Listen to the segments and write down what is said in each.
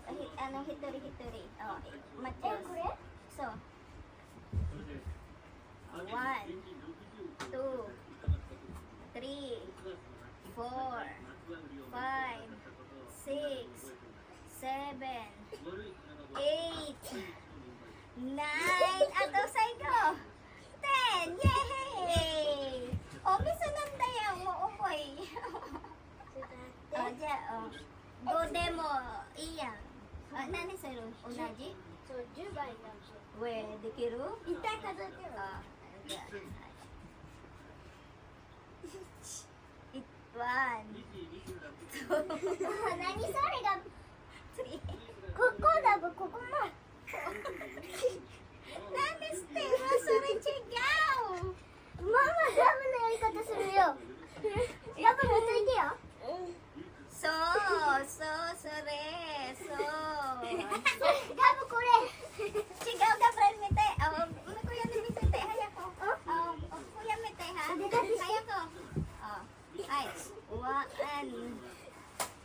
Hitori. Oh, matches. So, 1, 2, 3, 4, 5, 6, 7, 8, 9, ato saigo. 10, yay! Oh, misunod na yan mo, umoy. Oh, dyan, oh. Go demo, iyan. Nani sa'yo? Unaji? 10倍なんですよ。 Where, dikiru? 一回数えてよ。 Dyan. One, 何それが three. ここだここも Nani Stella, sorry, chigaw! ママガムのやり方するよ。ガムもついてよ。 So, sorry, so. ガムこれ。 Chigaw ka, friend, mite. Oh, kuya ni mite, haya ko. Oh, kuya mite, ha? Haya ko. Oh, ay, 1.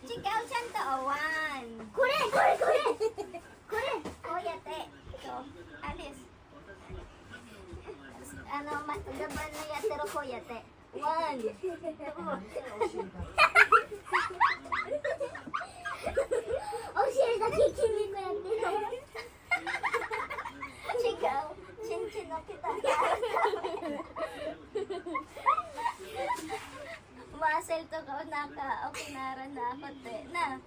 Chigaw siya to, oh, 1. これ。Kuya, te. So, alis. Gaban na yatero, kuya, te. 1, 2. お尻だけ筋肉やってる。 Chigaw, chin-chin na kita. Muscle to ko naka, okay naran na ako, te. Na.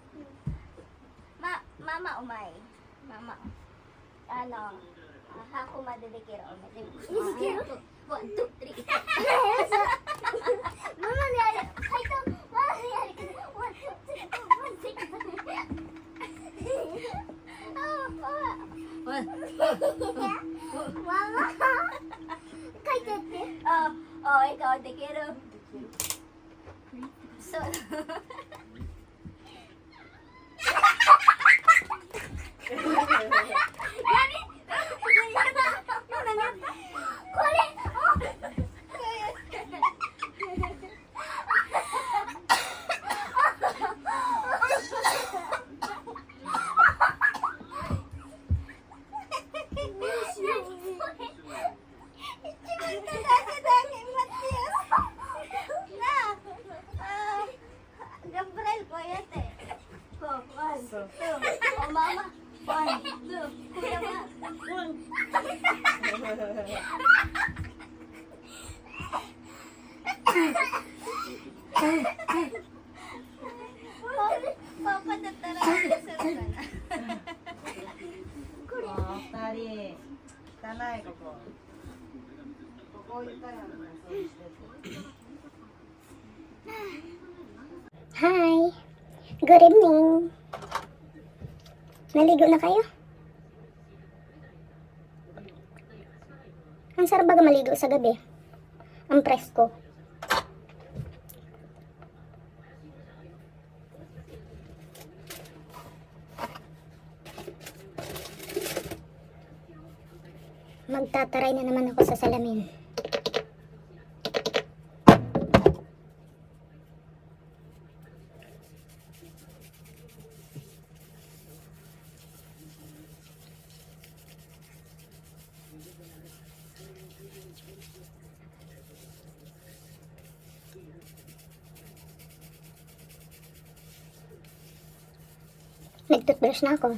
Mama umay. Mama. Ano? Hako madidikiro. Madidikiro? 1, 2, 3. ママのやる。はいと、ママのやる。ワン、ツー、ママ、書いてって。 Oh, ikaw, dikiro. So,これ。 Gabriel ko yate. Ko, 1, 2. Oh, mama. 1, 2. Kuya, 1. Papa, natara.2人汚いここ置いたやんなそうしてて Hi! Good evening! Naligo na kayo? Ang sarap baga maligo sa gabi. Ang presko. Magtataray na naman ako sa salamin. Nag-toothbrush na ako.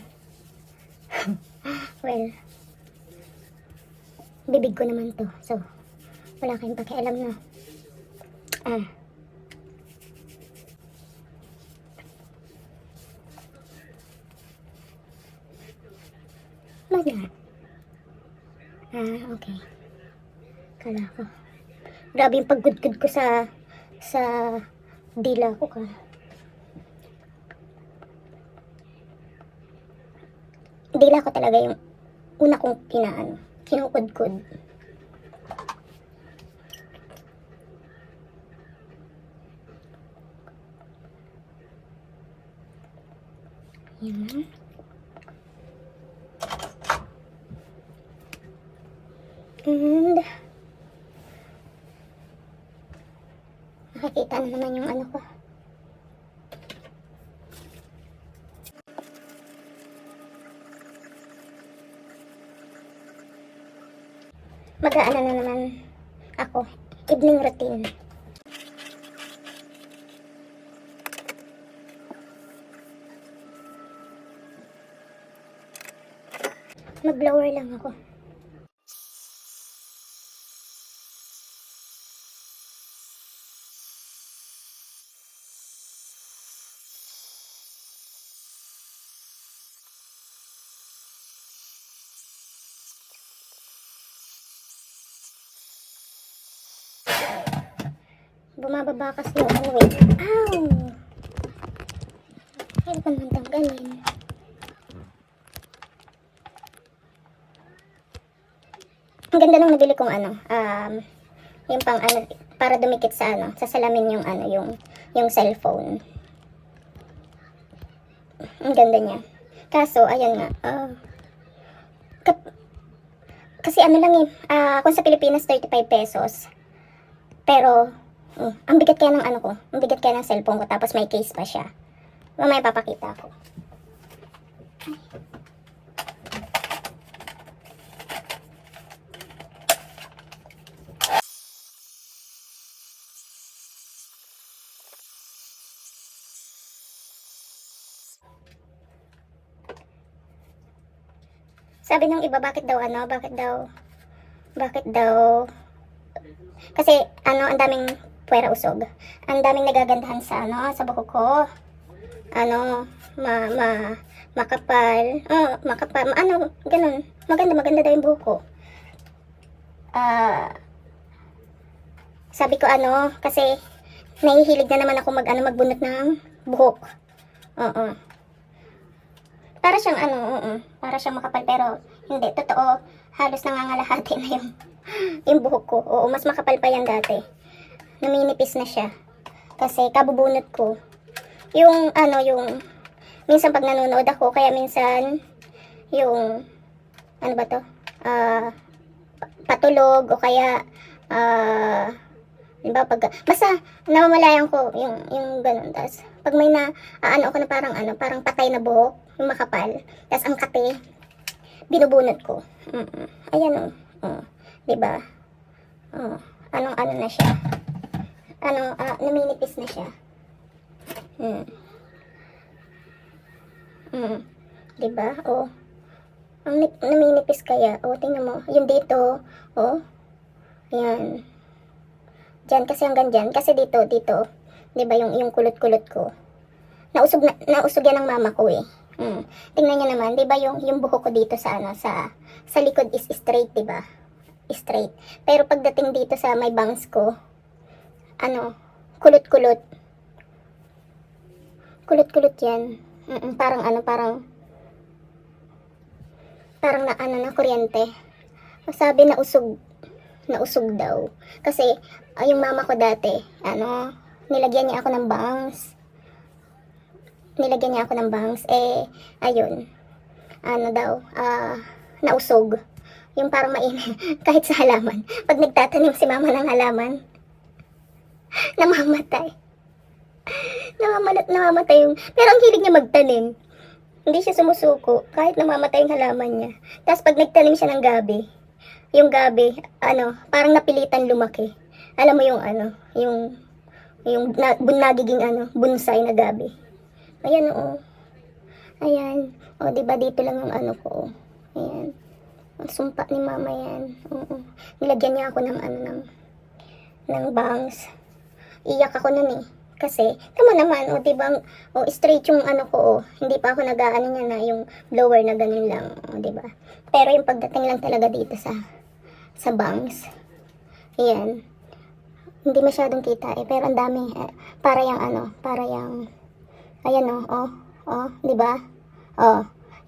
Well, bibig ko naman to. So, wala kayong pakialam na. Bakit? Okay. Kala ko. Grabe yung paggudgud ko sa dila ko ka. Dila ko talaga yung una kong kinukudkud. Yan. And nakikita na naman yung ano ko. mag-aano na naman ako. Evening routine. Mag-blower lang ako. Bumababa kasi yung ano eh. Ow! Hirap naman tanggalin. Ang ganda nung nabili kong ano, yung pang ano, para dumikit sa ano, sa salamin yung ano, yung cellphone. Ang ganda niya. Kaso, ayan nga, kasi ano lang eh, kung sa Pilipinas 35 pesos. Pero, ang bigat kaya ng ano ko, ang bigat kaya ng cellphone ko, tapos may case pa siya. Mamaya papakita ko. Sabi ng iba, bakit daw, kasi, ano, ang daming puwera usog. Ang daming nagagandahan sa, ano, sa buhok ko. Ano, makapal. Makapal. Ano, ganun. Maganda daw yung buhok ko. Sabi ko, ano, kasi, nahihilig na naman ako magbunot ng buhok. Oo. Para siyang, ano, para siyang makapal, pero, hindi, totoo, halos nangangalahati na yung buhok ko. Oo, mas makapal pa yan dati. Naminipis na siya. Kasi kabubunot ko. Yung minsan pag nanonood ako, kaya minsan, ano ba to? Patulog, o kaya, diba, basta, namamalayan ko, yung ganun. Tas, pag may ako na parang patay na buhok, yung makapal, tas ang kate, binubunot ko. Ayan o. Diba? Ano na siya. Naminipis na siya. Diba? Ang naminipis kaya. Tingnan mo. Yung dito. Yan. Diyan kasi hanggang dyan. Kasi dito. Diba yung kulot-kulot ko. Nausog yan ng mama ko eh. Tingnan nyo naman. Diba yung buhok ko dito sa likod is straight, diba? Straight. Pero pagdating dito sa may bangs ko, kulot-kulot. Kulot-kulot yan. Parang na kuryente. Sabi nausog daw. Kasi, yung mama ko dati, nilagyan niya ako ng bangs. Ayun. Nausog. Yung parang mainit, kahit sa halaman. Pag nagtatanim si mama ng halaman, namamatay. Namamatay pero ang hilig niya magtanim. Hindi siya sumusuko, kahit namamatay yung halaman niya. Tapos pag nagtanim siya ng gabi, yung gabi, parang napilitan lumaki. Alam mo yung nagiging bonsai na gabi. Ayan Ayan. Diba dito lang yung ko. Ayan. Ang sumpa ni mama yan. Nilagyan niya ako ng bangs. Iyak ako nun eh. Kasi, tama naman, diba, straight yung ko, hindi pa ako nag-aano niya na yung blower na ganun lang, diba. Pero yung pagdating lang talaga dito sa bangs, ayan, hindi masyadong kita eh, pero ang dami, para yung, ayan diba,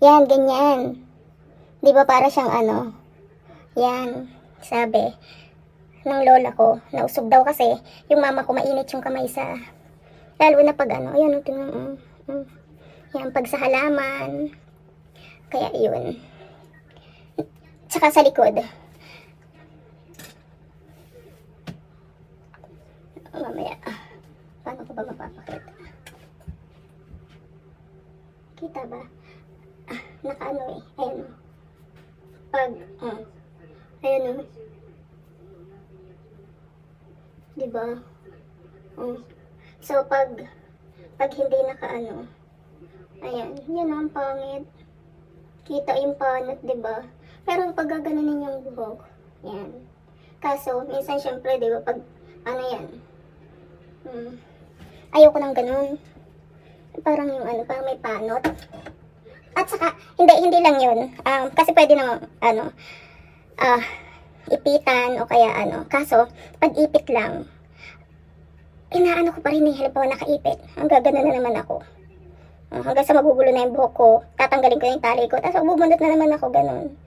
yan, ganyan, diba, para siyang yan, sabi, ng lola ko, nausog daw kasi, yung mama ko mainit yung kamay lalo na pag ayan, yan, pag sa halaman, kaya yun, tsaka sa likod, mamaya, paano ko ba mapapakita, kita ba, nakaano eh, ayan, pag, ayan 'Di ba? So, pag hindi nakaano, ayan, yan ang pangit. Kita yung panot, 'di ba? Pero pag gaganunin yung buhok, yan. Kaso, minsan syempre, 'di ba, pag ano yan, ayoko nang ganun. Parang yung ano, parang may panot. At saka, hindi lang yun. Kasi pwede namang, ipitan o kaya ano. Kaso, pag ipit lang, inaano ko pa rin eh, halimbawa nakaipit. Ang gagano na naman ako. Hanggang sa magugulo na yung buhok ko, tatanggalin ko yung tali ko, tapos bubunot na naman ako, ganun.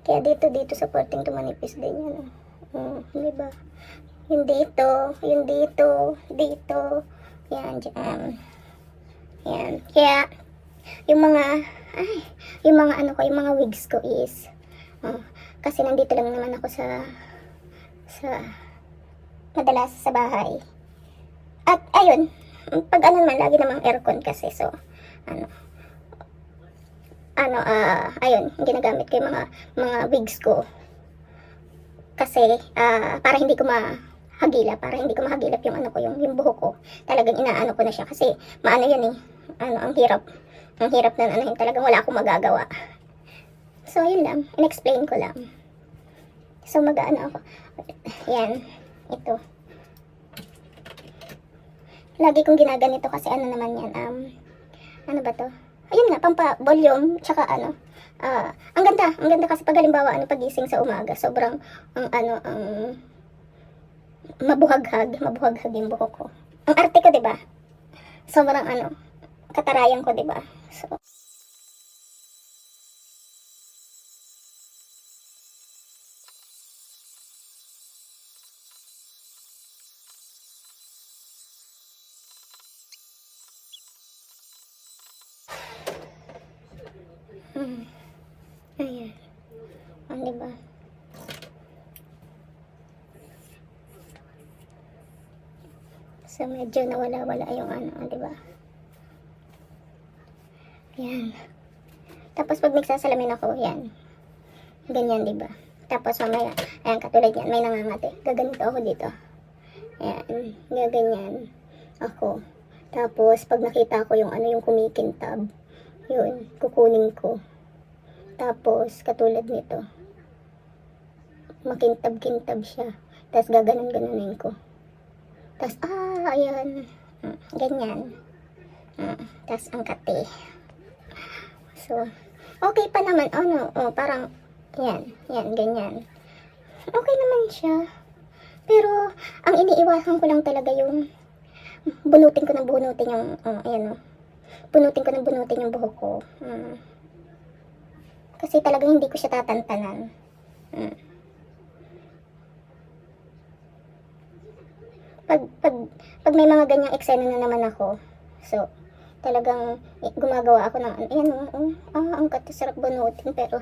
Kaya dito sa parting tumanipis din yan. Diba? Yung dito, dito, yan, dyan. Yan. Kaya, yung mga wigs ko is, kasi nandito lang naman ako sa madalas sa bahay. At, ayun, pag ano naman, lagi namang aircon kasi, so, ayun, ginagamit ko yung mga wigs ko. Kasi, para hindi ko mahagilap yung yung buhok ko. Talagang inaano ko na siya kasi, maano yun eh, ang hirap na anahin, talagang wala akong magagawa. So, yun lang, in-explain ko lang. So, mag-ano ako, yan, ito. Lagi kong ginaganito kasi ano naman yan, ano ba to? Ayun nga, pampa-volume, tsaka ang ganda kasi pag halimbawa, pagising sa umaga, sobrang, mabuhaghag yung buhok ko. Ang arte ko, diba? Sobrang, katarayan ko, diba? So, ayan. Diba? So, medyo nawala-wala yung diba? Yan. Tapos, pag nagsasalamin ako, yan. Ganyan, diba? Tapos, mamaya, ayan, katulad yan, may nangangati. Gaganito ako dito. Ayan, gaganyan ako. Tapos, pag nakita ko yung yung kumikintab, yun, kukunin ko. Tapos, katulad nito, makintab-kintab siya. Tapos, gaganon-ganonin ko. Tapos, ayan. Ganyan. Tapos, ang kati. So, okay pa naman. Parang, yan, ganyan. Okay naman siya. Pero, ang iniiwasan ko lang talaga yung bunutin ko yung, bunutin yung buhok ko. Kasi talagang hindi ko siya tatantanan. Pag may mga ganyang eksena na naman ako, so, talagang gumagawa ako ng, ang sarap bunutin, pero,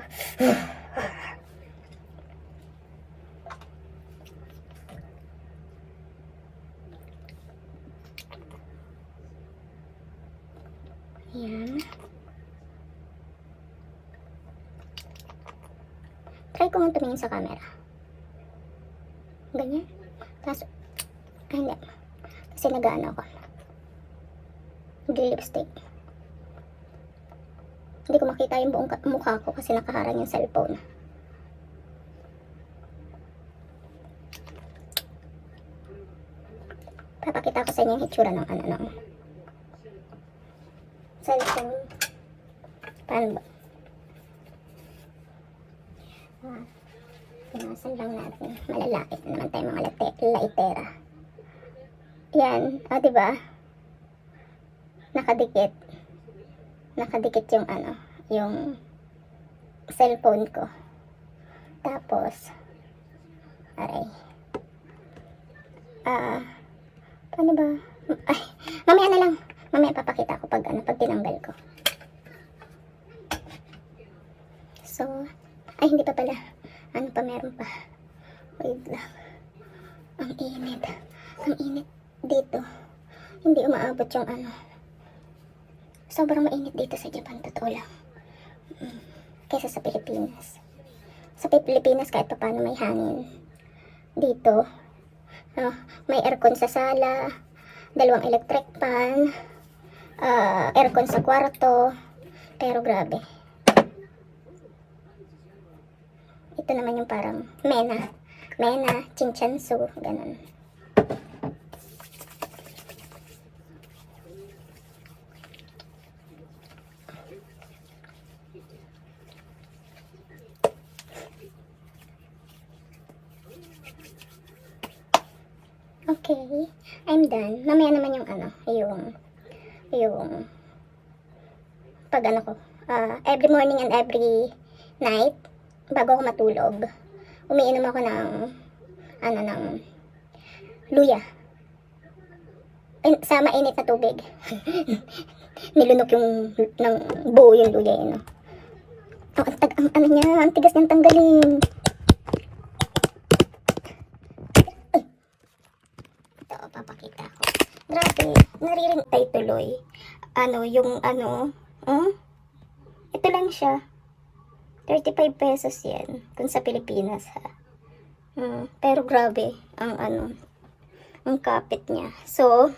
yan. Try ko nga tumingin sa camera. Ganyan. Tapos, hindi. Kasi nag-ano ako. Lipstick. Hindi ko makita yung buong mukha ko kasi nakaharang yung cellphone. Papakita ko sa inyo yung hitsura ng cellphone. Paano ba? Pinasan lang natin. Malalait na naman tayo mga laitera. Yan. Diba? Nakadikit yung yung cellphone ko. Tapos, aray. Paano ba? Ay, mamaya na lang. Mamaya papakita ko pag tinanggal ko. So, ay hindi pa pala. Meron pa. Wait lang. Ang init dito. Hindi umaabot yung sobrang mainit dito sa Japan, totoo lang. Kaysa sa Pilipinas. Sa Pilipinas kahit pa paano may hangin. Dito, May aircon sa sala, 2 electric fan, aircon sa kwarto. Pero grabe. Ito naman yung parang mena, chinchansu, ganun. Okay, I'm done. Mamaya naman yung yung pag ano ko, every morning and every night, bago ako matulog, umiinom ako ng luya. Sa mainit na tubig. Nilunok yung, ng buo yung luya yun, no? Ang tigas niyang tanggalin. Ito, papakita ko. Grabe, naririntay tuloy. Ito lang siya. 35 pesos yan. Kung sa Pilipinas, ha. Pero grabe, ang kapit niya. So,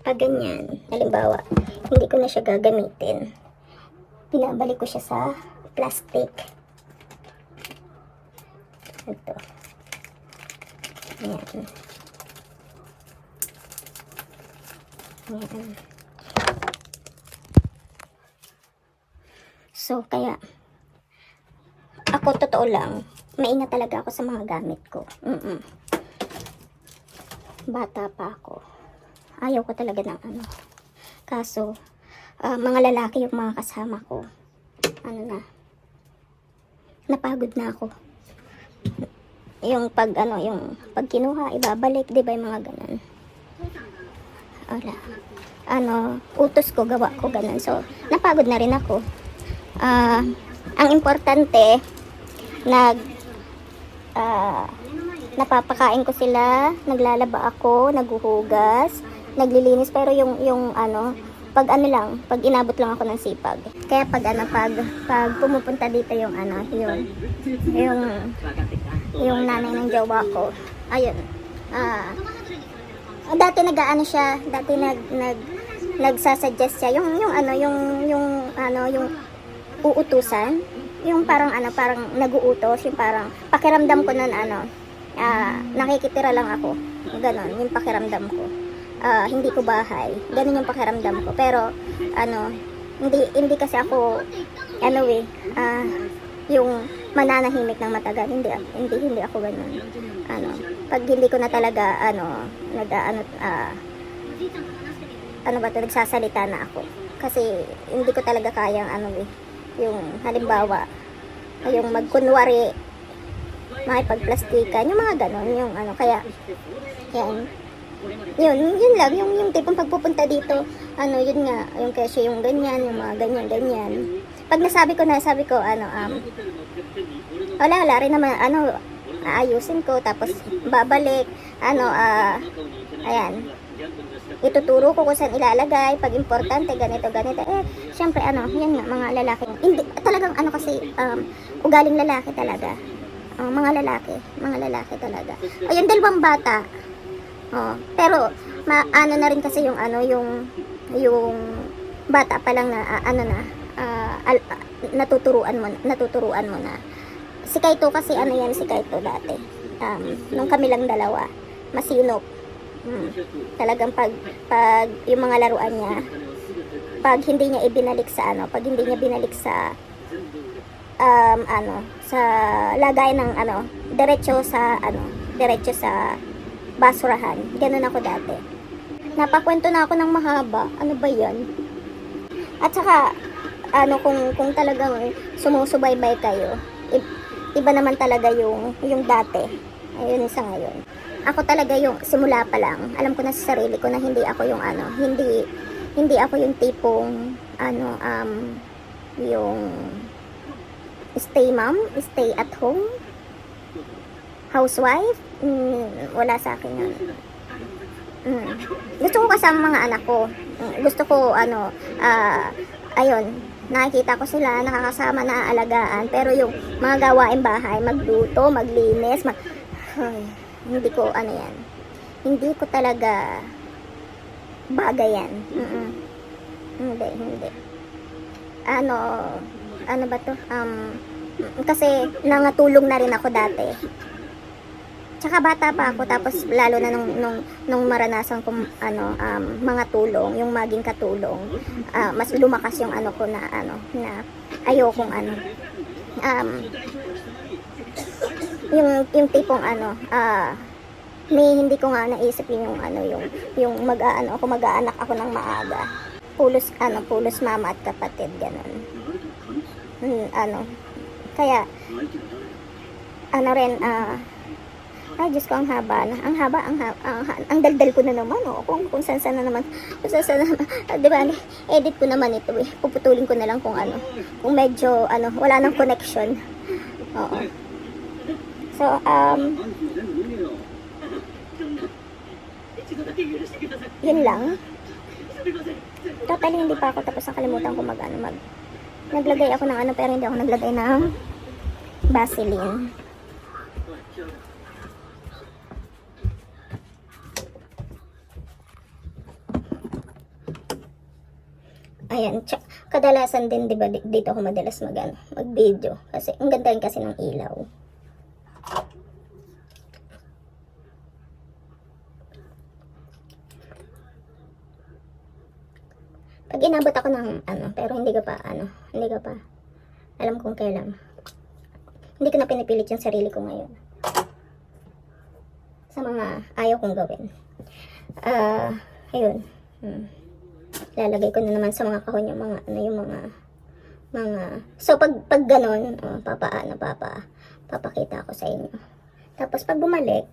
pag ganyan, halimbawa, hindi ko na siya gagamitin. Pinabalik ko siya sa plastic. Ito. Ayan. Ayan. So, kaya, ako totoo lang, maingat talaga ako sa mga gamit ko. Bata pa ako. Ayaw ko talaga ng Kaso, mga lalaki yung mga kasama ko. Napagod na ako. Yung pag kinuha, ibabalik, di ba yung mga ganun. Wala. Utos ko, gawa ko, ganun. So, napagod na rin ako. Ang importante, napapakain ko sila, naglalaba ako, naghuhugas, naglilinis, pero pag inabot lang ako ng sipag. Kaya pag pumupunta dito yung nanay ng jowa ko, ayun, dati nagsasuggest siya, yung uutusan, yung parang naguutos, yung parang pakiramdam ko nun nakikitira lang ako, ganon yung pakiramdam ko, hindi ko bahay, ganon yung pakiramdam ko. Pero hindi kasi ako yung mananahimik ng matagal, hindi ako ganon. Pag hindi ko na talaga nagsasalita na ako, kasi hindi ko talaga kayang yung halimbawa yung magkunwari, makipagplastikan, yung mga ganon, yung kaya yan, yun lang, yung tipong pagpupunta dito, yun nga, yung kasi yung ganyan, yung mga ganyan. Pag nasabi ko, wala rin naman, aayusin ko, tapos babalik, ayan, ituturo ko kung saan ilalagay, pag importante, ganito. Syempre, yan nga, mga lalaki, hindi, talagang, kasi, ugaling lalaki talaga. Mga lalaki talaga. Ayun, 2 bata. Pero, na rin kasi yung bata pa lang na, natuturuan mo na. Si Kaito kasi, si Kaito dati. Nung kami lang dalawa, masinop. Talagang pag yung mga laruan niya, pag hindi niya binalik sa sa lagay ng diretso sa basurahan. Ganun ako dati. Napakwento na ako ng mahaba. Ano ba 'yan? At saka kung talagang sumusubaybay kayo, iba naman talaga yung dati. Ayun sa ngayon. Ako talaga yung simula pa lang, alam ko na sa sarili ko na hindi ako yung hindi ako yung tipong yung stay at home housewife. Wala sa akin yun. Gusto ko kasama mga anak ko. Gusto ko ayun, nakikita ko sila, nakakasama, naaalagaan, pero yung mga gawain bahay, magluto, maglinis, hindi ko yan. Hindi ko talaga bagay yan. Hindi. Ano ba to? Kasi nangatulong na rin ako dati. Tsaka bata pa ako, tapos lalo na nung maranasan ko mga tulong, yung maging katulong, mas lumakas yung ano ko na ayokong yung tipong may hindi ko nga naisip yung mag-aanak ako ng maaga. Pulos mama at kapatid, ganun. Kaya rin, ay, Diyos ko, ang haba na. Ang daldal ko na naman, kung saan na naman. Diba, edit ko naman ito, eh. Puputulin ko na lang kung medyo, wala nang connection. Oo. So, yun lang. Totally, hindi pa ako tapos, nakalimutan ko naglagay ako ng pero hindi ako naglagay ng Vaseline. Ayan, kadalasan din, diba, dito ako madalas mag-video. Kasi, ang ganda rin kasi ng ilaw. Pag inabot ako ng pero hindi ka pa alam kung kailan. Hindi ko na pinipilit yung sarili ko ngayon. Sa mga ayaw kong gawin. Ayun. Lalagay ko na naman sa mga kahon yung mga so pag ganon, papakita ako sa inyo. Tapos pag bumalik,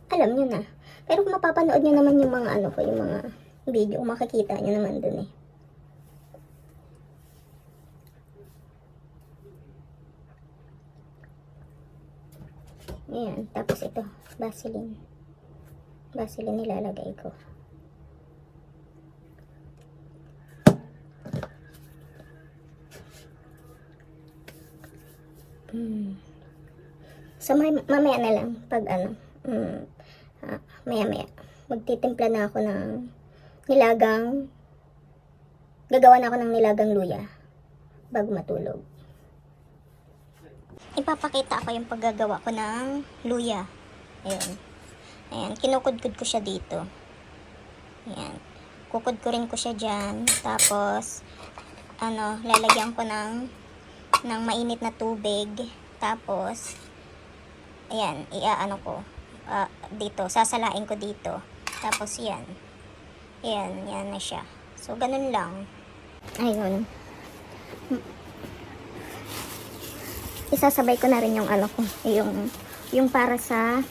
alam nyo na. Pero kung mapapanood nyo naman yung mga yung mga video, makikita nyo naman dun eh. Ayan, tapos ito, Vaseline nilalagay ko. So mamaya na lang pag maya magtitimpla na ako ng gagawa na ako ng nilagang luya bago matulog. Ipapakita ko yung paggagawa ko ng luya. Ayan, kinukudkud ko siya dito. Ayan, kukud ko rin ko siya dyan. Tapos lalagyan ko ng mainit na tubig. Tapos ayan, ko dito, sasalain ko dito. Tapos yan na siya. So ganun lang. Ayun, isasabay ko na rin yung yung para sa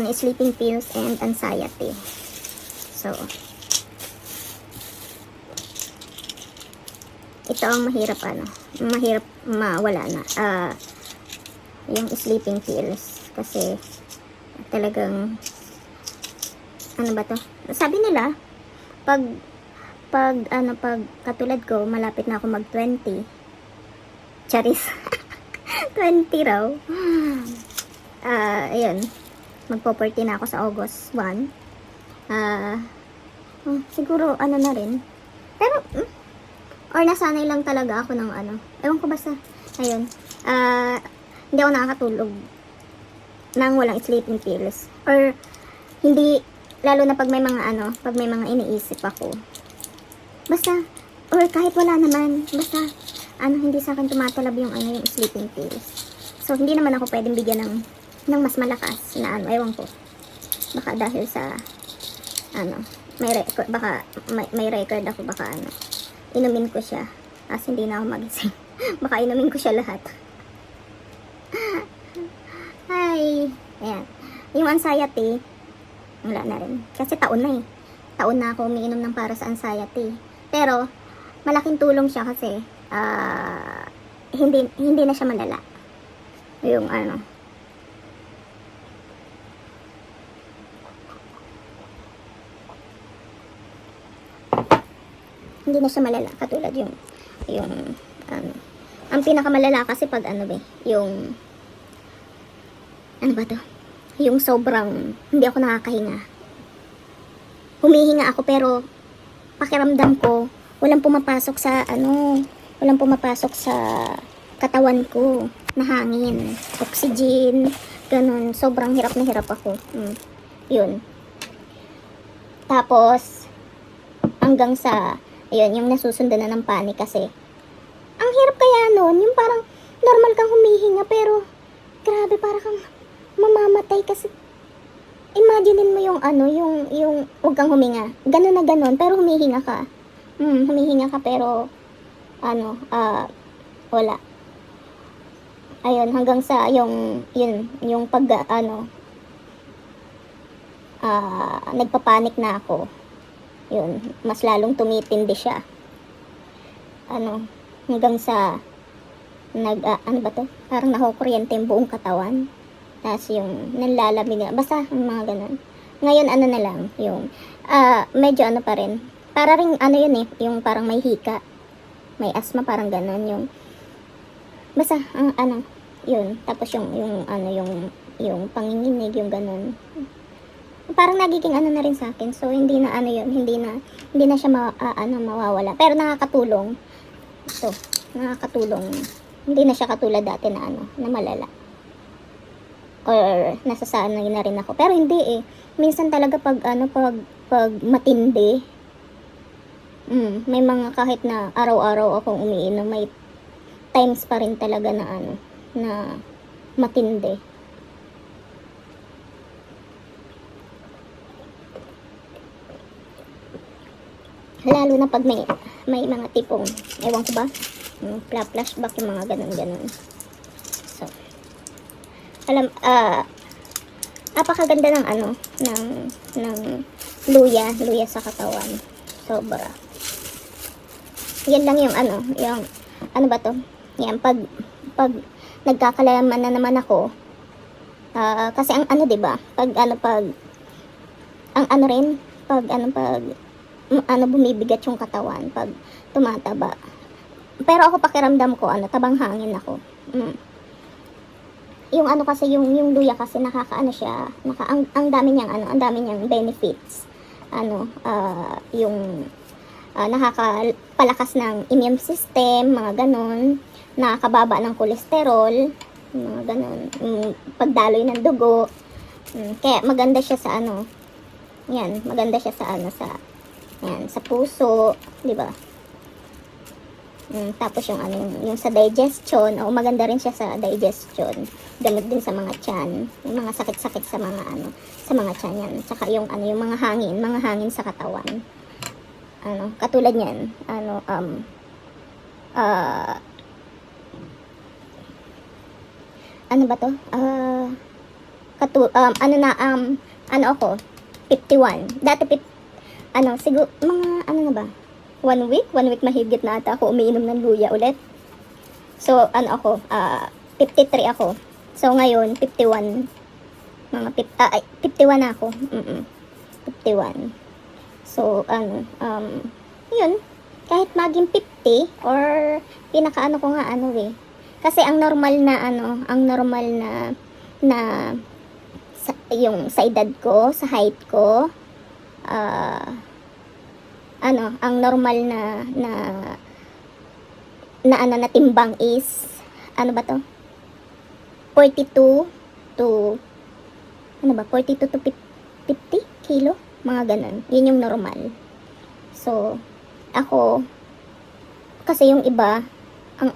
sleeping pills and anxiety. So ito ang mahirap mawala na yung sleeping pills kasi talagang ba to? Sabi nila pag katulad ko, malapit na ako mag-20. Charis. 20 raw. Ayun. Magpo-40 na ako sa August 1. Siguro na rin. Pero or nasanay lang talaga ako ng ewan ko basta. Ayun. Hindi ako nakakatulog nang walang sleeping pills. Or hindi, lalo na pag may mga iniisip ako. Basta, or kahit wala naman, basta hindi sa akin tumatalab yung yung sleeping pills. So hindi naman ako pwedeng bigyan ng mas malakas na ewan ko. Baka dahil sa may record, baka may record ako, baka inumin ko siya. As hindi na ako magising. Baka inumin ko siya lahat. Ay, ayan. Yung anxiety, wala na rin. Kasi taon na eh. Taon na ako umiinom ng para sa anxiety. Pero, malaking tulong siya kasi, hindi na siya malala. Yung hindi na siya malala. Katulad yung ang pinakamalala kasi pag yung, ba to? yung sobrang hindi ako nakakahinga. Humihinga ako pero pakiramdam ko walang pumapasok sa walang pumapasok sa katawan ko na hangin, oxygen, ganun. Sobrang hirap na hirap ako. Yun. Tapos hanggang sa ayun, yung nasusundan na ng panic kasi ang hirap kaya nun, yung parang normal kang humihinga pero grabe, para kang mamamatay kasi imaginein mo yung huwag kang huminga. Ganun na ganun, pero humihinga ka. Humihinga ka pero wala. Ayun, hanggang sa yung pag nagpapanik na ako. Yun, mas lalong tumitindi siya. Hanggang sa parang nakukuryente yung buong katawan. Tapos yung nanlalamig na, basta mga ganun. Ngayon na lang, yung medyo pa rin. Para ring yun yung parang may hika. May asthma, parang ganun. Yung basta yun. Tapos yung panginginig, yung ganun. Parang nagiging na rin sa akin. So hindi na hindi na siya mawawala. Pero nakakatulong. Ito, nakakatulong. Hindi na siya katulad dati na na malala. Or nasasanay na rin ako. Pero hindi minsan talaga pag matindi, may mga kahit na araw-araw akong umiinom, may times pa rin talaga na na matindi. Lalo na pag may mga tipong, ewan ko ba, flashback, yung mga ganun. So, apakaganda ng ng luya sa katawan. Sobra. Yan lang yung yung ba to? Yan, pag nagkakalaman na naman ako, kasi ang diba, pag bumibigat yung katawan, pag tumataba. Pero ako pakiramdam ko, tabang hangin ako. Yung kasi, yung luya kasi siya, ang dami niyang benefits. Yung nakakapalakas ng immune system, mga ganon, nakakababa ng kolesterol, mga ganon, pagdaloy ng dugo. Kaya maganda siya sa yan, maganda siya sa sa puso, di ba? Tapos yung sa digestion, maganda rin siya sa digestion. Gamot din sa mga tiyan, yung mga sakit-sakit sa mga tiyan yan. Saka yung mga hangin sa katawan. Katulad niyan, ba to? Ako, 51. Dati siguro, mga, na ba? 1 week mahigit na ata ako umiinom ng luya ulit. So, ako, 53 ako. So, ngayon, 51. Mga 51 na ako. 51. So, yun. Kahit maging 50, or pinaka ko nga, kasi ang normal na yung sa edad ko, sa height ko, ang normal na timbang is, ba to? 42 to 50 kilo? Mga ganun. Yun yung normal. So, ako, kasi yung iba, ang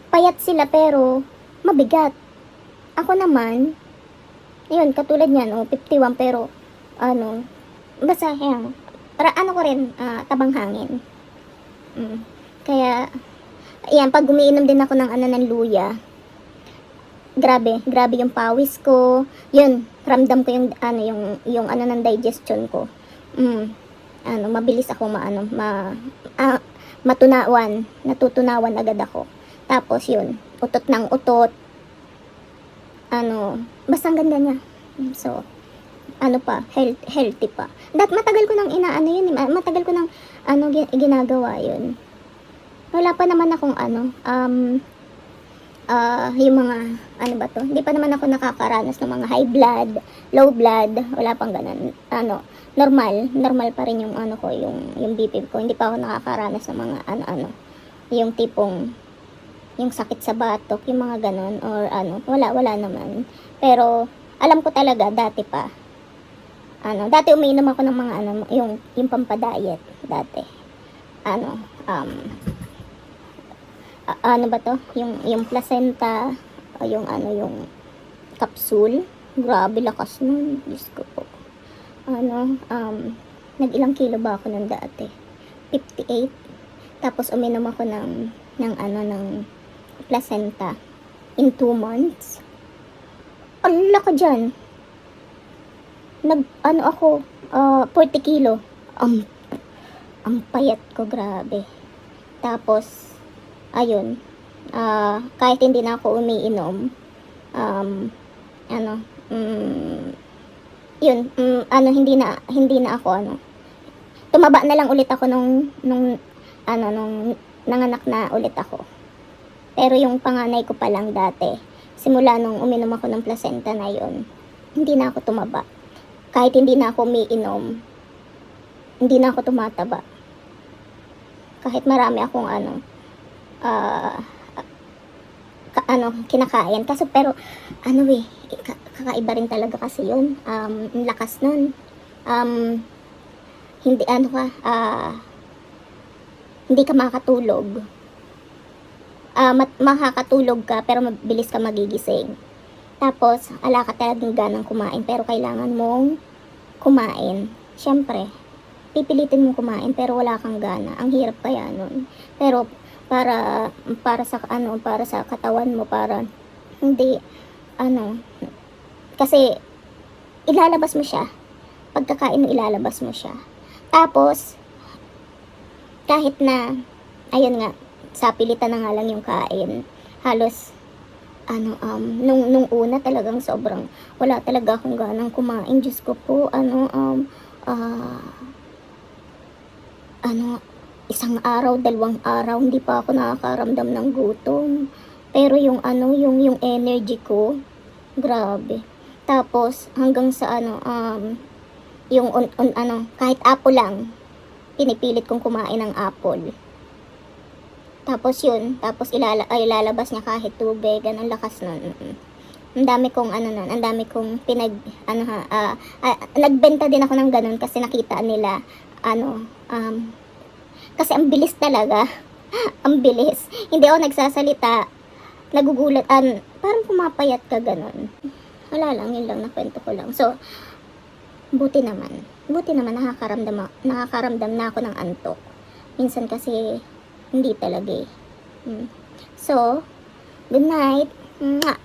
payat sila pero mabigat. Ako naman, yun, katulad niyan, 51 pero, basta, yan, ko rin, tabang hangin. Kaya, yan, pag umiinom din ako ng luya, grabe yung pawis ko, yun, ramdam ko yung ng digestion ko. Mabilis ako natutunawan agad ako. Tapos yun, utot ng utot, basta ang ganda niya. So, healthy pa. Matagal ko nang matagal ko nang ginagawa yun. Wala pa naman akong yung mga, ano ba to, hindi pa naman ako nakakaranas ng mga high blood, low blood, wala pang ganun, normal pa rin yung ano ko, yung BP ko, hindi pa ako nakakaranas ng mga yung tipong, yung sakit sa batok, yung mga ganun, or wala naman, pero, alam ko talaga, dati pa, dati umiinom ako ng mga yung pampadiet, dati, ano ba to? Yung placenta, yung capsule. Grabe lakas nun. Diyos ko po. Nag-ilang kilo ba ako nun dati? 58. Tapos uminom ako ng placenta in 2 months. Ala ka dyan. Ako, 40 kilo. Ang payat ko, grabe. Tapos, ayun, kahit hindi na ako umiinom, hindi na ako, tumaba na lang ulit ako nung nanganak na ulit ako. Pero yung panganay ko pa lang dati, simula nung uminom ako ng placenta na yun, hindi na ako tumaba. Kahit hindi na ako umiinom, hindi na ako tumataba. Kahit marami akong kinakain. Kaso pero, kakaiba rin talaga kasi yun. Ang lakas nun. Hindi ka makakatulog. Makakatulog ka, pero mabilis ka magigising. Tapos, ala ka talagang ganang kumain, pero kailangan mong kumain. Siyempre, pipilitin mong kumain, pero wala kang gana. Ang hirap kaya nun. Pero, para sa katawan mo, para hindi kasi ilalabas mo siya, pagkakain mo ilalabas mo siya, tapos kahit na ayun nga, sa pilitan na nga lang yung kain, halos nung una talagang sobrang wala talaga akong ganang kumain. Diyos ko po, isang araw, 2 araw, hindi pa ako nakakaramdam ng gutom. Pero yung energy ko, grabe. Tapos, hanggang sa kahit apple lang, pinipilit kong kumain ng apple. Tapos ilalabas niya kahit tubig, ang lakas nun. Ang dami kong nagbenta din ako ng ganun kasi nakita nila, kasi ang bilis talaga. Ang bilis. Hindi ako nagsasalita. Nagugulat. Parang pumapayat ka ganun. Wala lang. Yun lang. Nakwento ko lang. So, buti naman. Nakakaramdam na ako ng antok. Minsan kasi, hindi talaga eh. So, good night. Mwah!